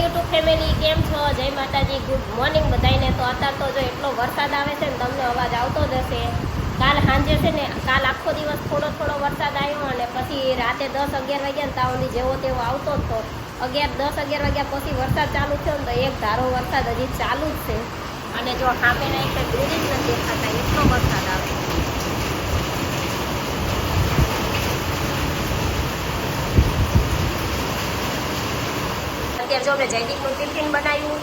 YouTube family, કેમ છો? જય માતાજી, ગુડ મોર્નિંગ બધાને. તો અત્યારે તો જો એટલો વરસાદ આવે છે ને, તમને અવાજ આવતો જ હશે. કાલ સાંજે છે ને, કાલ આખો દિવસ થોડો થોડો વરસાદ આવ્યો અને પછી રાતે 10-11 વાગ્યા ને ત્યાં સુધી જેવો તેવો આવતો જ તો 10-11 વાગ્યા પછી વરસાદ ચાલુ થયો ને તો એક ધારો વરસાદ હજી ચાલુ જ છે. અને જો સામેના એક બિલ્ડિંગ નથી દેખાતા, એટલો વરસાદ આવે. અત્યારે જો મેં જયદીપનું ટિફિન બનાવ્યું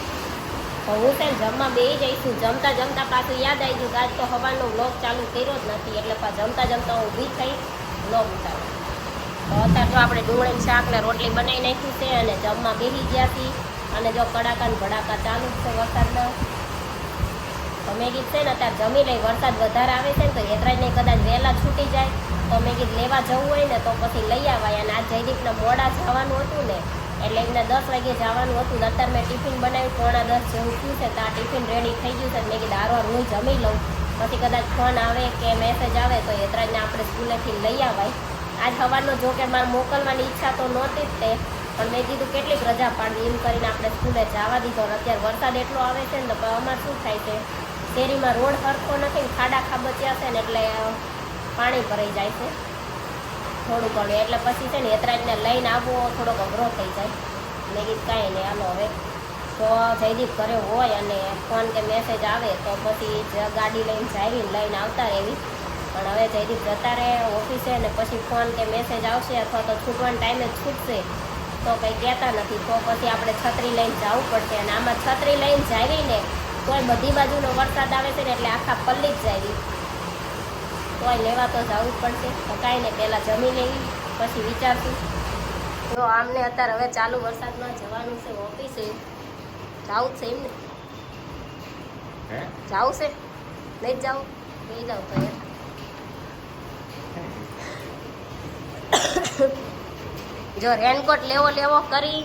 તો હું છે જમવા બેસી જઈશું. જમતા જમતા પાછું યાદ આવી ગયું આજ તો સવારનો વ્લોગ ચાલુ કર્યો જ નથી, એટલે જમતા જમતા હું ઊભી થઈ વ્લોગ ઉતારું. તો અત્યારે તો આપણે ડુંગળીનું શાક ને રોટલી બનાવી નાખ્યું છે અને જમવા બેસી ગયા હતી. અને જો કડાકા ને ભડાકા ચાલુ જ છે વરસાદના. તો મેં કીધું છે ને અત્યારે જમી લઈ, વરસાદ વધારે આવે છે ને તો હેતરાજને કદાચ વહેલા છૂટી જાય તો મેં કીધું લેવા જવું હોય ને તો પછી લઈ આવાય. અને આ જયદીપને મોડા જવાનું હતું ને એટલે એમને 10 વાગે જવાનું હતું. અત્યારે મેં ટિફિન બનાવ્યું 9:45 જેવું થયું છે તો આ ટિફિન રેડી થઈ ગયું છે. મેં કીધું હારવાર હું જમી લઉં, પછી કદાચ ફોન આવે કે મેસેજ આવે તો હેતરાજને આપણે સ્કૂલેથી લઈ આવાય. આજ સવારનો જો કે મારે મોકલવાની ઈચ્છા તો નહોતી જ તે, પણ મેં કીધું કેટલીક રજા પાડવી એમ કરીને આપણે સ્કૂલે જવા દીધો. અત્યારે વરસાદ એટલો આવે છે ને તો અમારે શું થાય છે, શેરીમાં રોડ સરખો નથી, ખાડા ખાબચ્યા છે ને એટલે પાણી ભરાઈ જાય છે થોડું ઘણું. એટલે પછી છે ને હેતરાજને લઈને આવવો થોડોક અઘરો થઈ જાય. મેં કીધું કાંઈ નહીં, હાલો હવે તો જયદીપ ઘરે હોય અને ફોન કે મેસેજ આવે તો પછી ગાડી લઈને જાવીને લઈને આવતા રહેવી. પણ હવે જયદીપ જતા રહે ઓફિસે ને પછી ફોન કે મેસેજ આવશે અથવા તો છૂટવાના ટાઈમે જ છૂટશે તો કંઈ કહેતા નથી, તો પછી આપણે છત્રી લઈને જવું પડશે. અને આમાં છત્રી લઈને જાવીને તોય બધી બાજુનો વરસાદ આવે છે ને એટલે આખા પલ્લી જ જાવી, તોય લેવા તો જવું જ પડશે. તો કાંઈ નહીં, પહેલાં જમી લેવી પછી વિચારશું. જો આમને અત્યારે હવે ચાલુ વરસાદમાં જવાનું છે ઓફિસે, જવું જ છે એમને જવું છે, નહીં જ જાઉં નહીં જાઉં તો યાર. જો રેનકોટ લેવો કરી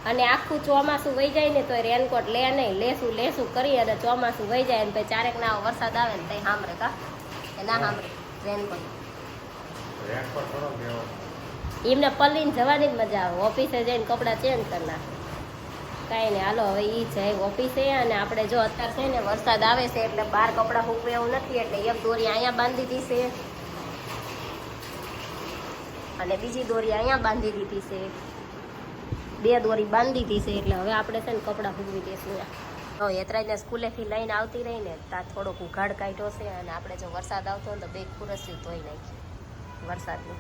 અને આખું ચોમાસું વહી જાય ને તો રેનકોટ લે નહીં, લેશું કરી અને ચોમાસું વહી જાય ને પછી ચારેક ના વરસાદ આવે ને તો સાંભળે કા એ ના સાંભળે. રેનકોટ એમને પલ્લીને જવાની જ મજા આવે, ઓફિસે જઈને કપડાં ચેન્જ કરી નાખે. કાંઈ નહીં, હાલો હવે એ જાય ઓફિસે. અને આપણે જો અત્યારે છે ને વરસાદ આવે છે એટલે બહાર કપડાં સૂકવે એવું નથી, એટલે એક દોરી અહીંયા બાંધી દીધી છે અને બીજી દોરી અહીંયા બાંધી દીધી છે, 2 દોરી બાંધી દીધી છે. એટલે હવે આપણે છે ને કપડાં સૂકવી દઈશું. તો હેતરાજને સ્કૂલેથી લઈને આવતી રહી ને ત્યાં થોડોક ઉઘાડ કાઢ્યો છે અને આપણે જો વરસાદ આવતો હોય તો બે ખુરશી ધોઈ નાખી વરસાદની.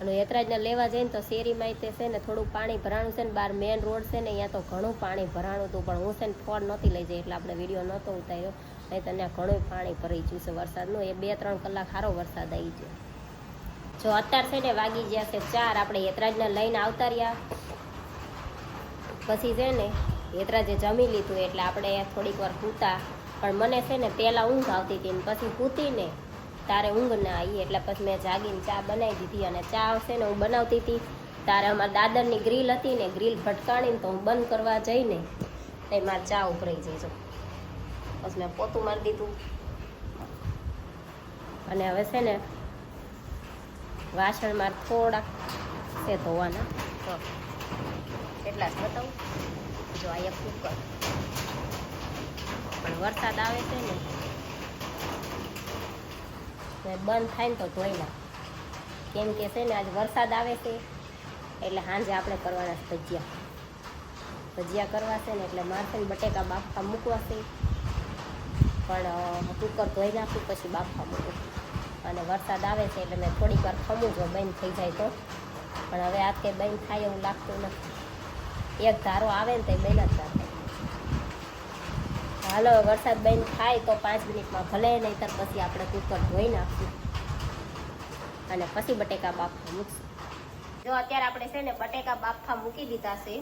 અને હેતરાજને લેવા જઈને તો શેરીમાં તે છે ને થોડું પાણી ભરાણું છે ને, બહાર મેન રોડ છે ને અહીંયા તો ઘણું પાણી ભરાણું હતું, પણ હું છે ને ફોન નહોતી લઈ જઈ એટલે આપણે વિડીયો નહોતો ઉતાર્યો. નહીં તો ત્યાં ઘણું પાણી ભરાઈ ગયું છે વરસાદનું. એ 2-3 કલાક સારો વરસાદ આવી ગયો. જો અત્યારે છે ને વાગી ગયા છે 4, આપણે હેતરાજને લઈને આવતા રહ્યા. પછી છે ને હેતરાજે જમી લીધું એટલે આપણે થોડીક વાર સૂતા, પણ મને છે ને પહેલાં ઊંઘ આવતી હતી ને પછી સૂતી ને તારે ઊંઘ ના આવી એટલે પછી મેં જાગીને ચા બનાવી દીધી. અને ચા છે ને હું બનાવતી હતી તારે અમારા દાદરની ગ્રીલ હતી ને, ગ્રીલ ભટકાણીને તો હું બંધ કરવા જઈને તો મારે ચા ઉભરાઈ જઈજો. પછી મેં પોતું મારી દીધું. અને હવે છે ને વાસણ મારે થોડાક છે ધોવાના, તો એટલા જ બતાવું. જો આ એક કુકર, પણ વરસાદ આવે છે ને બંધ થાય ને તો ધોઈ નાખ, કેમ કે છે ને આજ વરસાદ આવે છે એટલે સાંજે આપણે કરવાના ભજીયા કરવા છે ને એટલે મારે બટેકા બાફવા મૂકવા છે. પણ કુકર ધોઈ નાખું પછી બાફવા મૂકું. અને વરસાદ આવે છે એટલે મેં થોડીક વાર ખમું જો બંધ થઈ જાય તો, પણ હવે આ કે બંધ થાય એવું લાગતું નથી. એક ધારો આવે ને તો બંધ જ ના થાય. હાલો વરસાદ બંધ થાય તો 5 મિનિટમાં ભલે, નહીંતર પછી આપણે કુકર ધોઈ નાખશું અને પછી બટેકા બાફવા મૂકશું. જો અત્યારે આપણે છે ને બટેકા બાફવા મૂકી દીધા છે.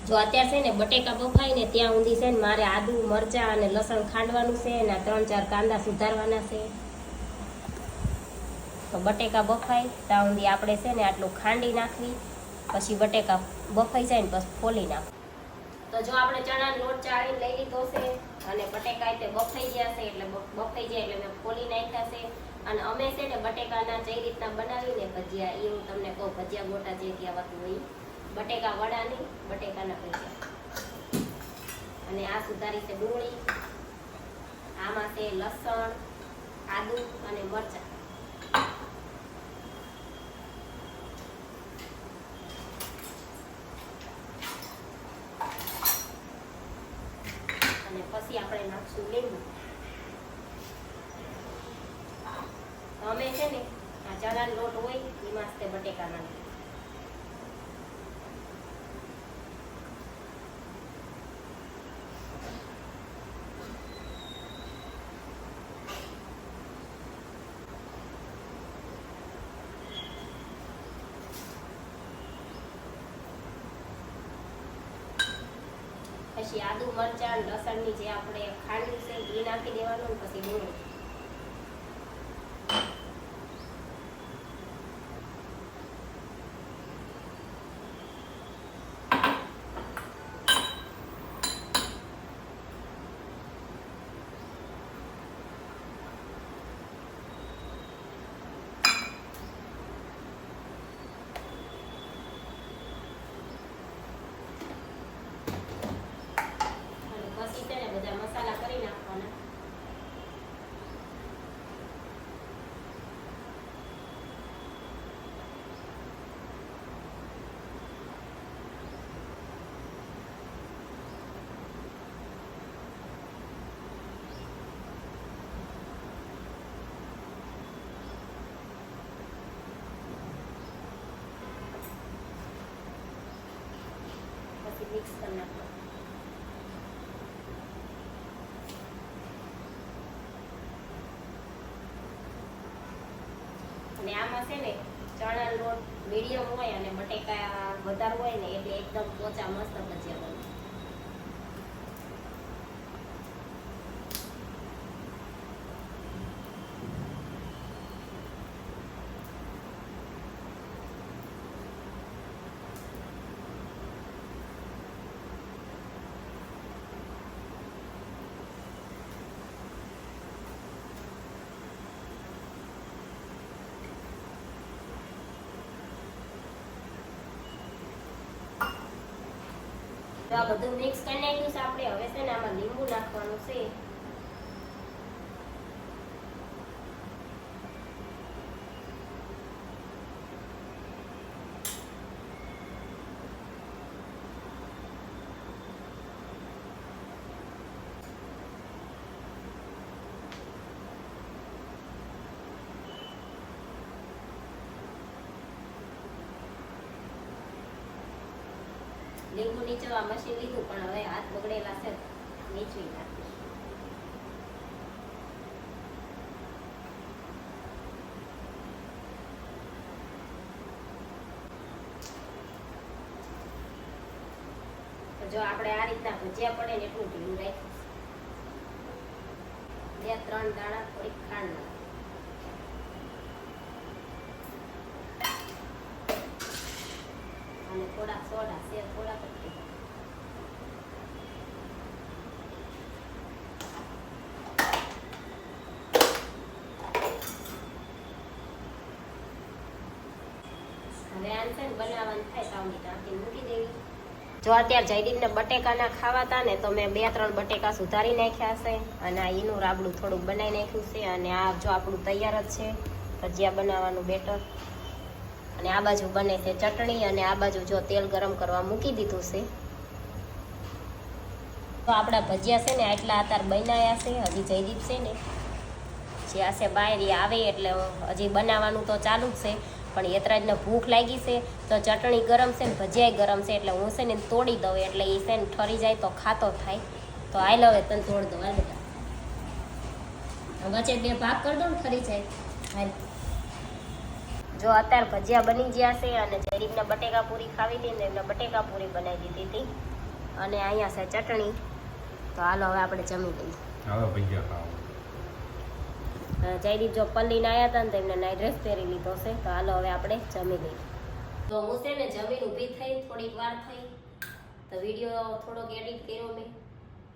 જો અત્યારે છે ને બટેકા બફાય ને ત્યાં ઊંધી છે ને મારે આદુ મરચાં અને લસણ ખાંડવાનું છે અને 3-4 કાંદા સુધારવાના છે. તો બટેકા બફાય ત્યાં ઊંધી આપણે છે ને આટલું ખાંડી નાખવી, પછી બટેકા બફાઈ જાય ને પછી ફોલી નાખવું. તો જો આપણે ચણાનો લોટ ચાળીને લઈ લીધો છે અને બટેકા તે બફાઈ ગયા છે એટલે બફાઈ જાય એટલે મેં ફોલી નાખ્યા છે. અને અમે છે ને બટેકાના જે રીતના બનાવીને ભજીયા એ હું તમને કહું, ભજીયા ગોટા જે કહેવાતું હોય, બટેકા વડા નહીં, બટેકાના ભજીયા. અને આ સુધારી છે ડુંગળી, આમાં છે લસણ, આદુ અને મરચાં. અને પછી આપણે નાખશું લીંબુ. અમે છે ને આ ચણાનો લોટ હોય એમાં તે બટેકા નાખીએ. પછી આદુ મરચાં લસણની જે આપણે ખાંડ્યું છે એ નાખી દેવાનું. પછી ડુંગળી, પછી છે ને બધા મસાલા કરી નાખવાના. પછી મિક્સ કરી નાખવાનું. અને આમાં છે ને ચણા લોટ મીડિયમ હોય અને બટેકા વધારે હોય ને એટલે એકદમ પોચા મસ્ત ભજીયા બને. તો આ બધું મિક્સ કરી નાખ્યું છે આપણે. હવે છે ને આમાં લીંબુ નાખવાનું છે. લીંબુ નીચવા મશીન લીધું પણ હવે હાથ બગડેલા છે, નીચવી નાખીશ. જો આપણે આ રીતના ભજીયા પડે ને એટલું ઢીલું રાખીશ. 2-3 દાણા થોડીક ખાંડ નાખીશ. અને થોડા સોડા સેવ થોડા પત્તી. હવે આને બનાવવાનું થાય તાવની ટાંકી મૂકી દેવી. જો અત્યારે જયદીપને બટેકાના ખાવા હતા ને તો મેં 2-3 બટેકા સુધારી નાખ્યા છે અને આ એનું રાબડું થોડુંક બનાવી નાખ્યું છે. અને આ જો આપણું તૈયાર જ છે ભજીયા બનાવવાનું બેટર. અને આ બાજુ બને છે ચટણી અને આ બાજુ જો તેલ ગરમ કરવા મૂકી દીધું છે. તો આપણા ભજીયા છે ને આટલા અત્યારે બનાવ્યા છે. હજી જયદીપ છે ને જે આશે બહાર આવે એટલે હજી બનાવવાનું તો ચાલુ જ છે. પણ યતરાજને ભૂખ લાગી છે તો ચટણી ગરમ છે ને ભજીયા ગરમ છે એટલે હું છે ને તોડી દઉં એટલે એ છે ને ઠરી જાય તો ખાતો થાય. તો હાલ હવે તને તોડ દઉં. હાલ બેટા વચ્ચે 2 ભાગ કરી દો ને ઠરી જાય. હાલ જો અત્યારે ભજીયા બની ગયા છે અને જયદીપને બટેકા પૂરી ખાવી હતી ને એમને બટેકા પૂરી બનાવી દીધી હતી. અને અહીંયા છે ચટણી. તો હાલો હવે આપણે જમી લઈએ. હવે ભજીયા ખાવા. જયદીપ જો પલ્લીને આવ્યા હતા ને તો એમને નાઇટ ડ્રેસ પહેરી લીધો છે. તો હાલો હવે આપણે જમી લઈએ. તો હું છે ને જમીન ઊભી થઈ થોડીક વાર થઈ તો વિડીયો થોડોક એડિટ કર્યો મેં.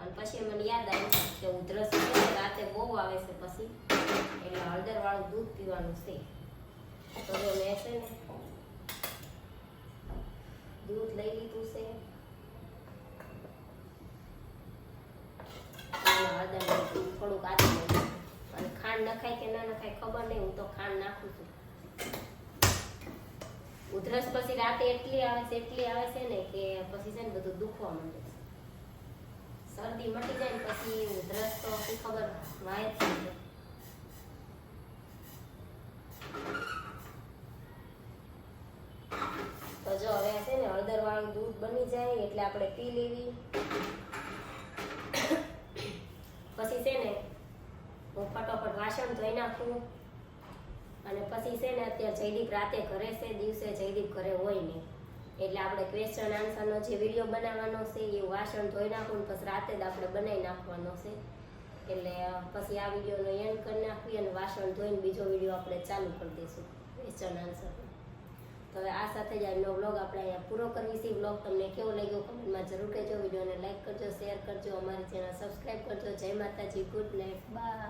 અને પછી મને યાદ આવ્યું કે ઉધરસ રાતે બહુ આવે છે પછી એટલે હળદરવાળું દૂધ પીવાનું છે. તો જો મેં છે ને દૂધ લઈ લીધું છે અને હળદર થોડુંક આદું લઈ લીધું. અને ખાંડ નખાય કે ના નખાય ખબર નહીં, હું તો ખાંડ નાખું છું. ઉધરસ પછી રાતે એટલી આવે છે ને કે પછી છે ને બધું દુખવા માંડે છે. શરદી મટી જાય ને પછી ઉધરસ તો ખબર વાય જ છે. તો જો હવે છે ને હળદર વાળું દૂધ બની જાય એટલે આપણે પી લેવી. પછી છે ને હું ફટાફટ વાસણ ધોઈ નાખું. અને પછી છે ને અત્યારે જયદીપ રાતે ઘરે છે, દિવસે જયદીપ ઘરે હોય નહીં, એટલે આપણે ક્વેશ્ચન આન્સરનો જે વિડીયો બનાવવાનો છે એ વાસણ ધોઈ નાખું ને પછી રાતે જ આપણે બનાવી નાખવાનો છે. એટલે પછી આ વિડીયોનો એન્ડ કરી નાખવી અને વાસણ ધોઈને બીજો વિડીયો આપણે ચાલુ કરી દઈશું ક્વેશ્ચન આન્સર. તો હવે આ સાથે જ આજનો વ્લોગ આપણે અહીંયા પૂરો કરવી છે. વ્લોગ તમને કેવો લાગ્યો કમેન્ટમાં જરૂર કહેજો. વિડીયોને લાઈક કરજો, શેર કરજો, અમારી ચેનલ સબસ્ક્રાઈબ કરજો. જય માતાજી, ગુડ નાઇટ, બાય.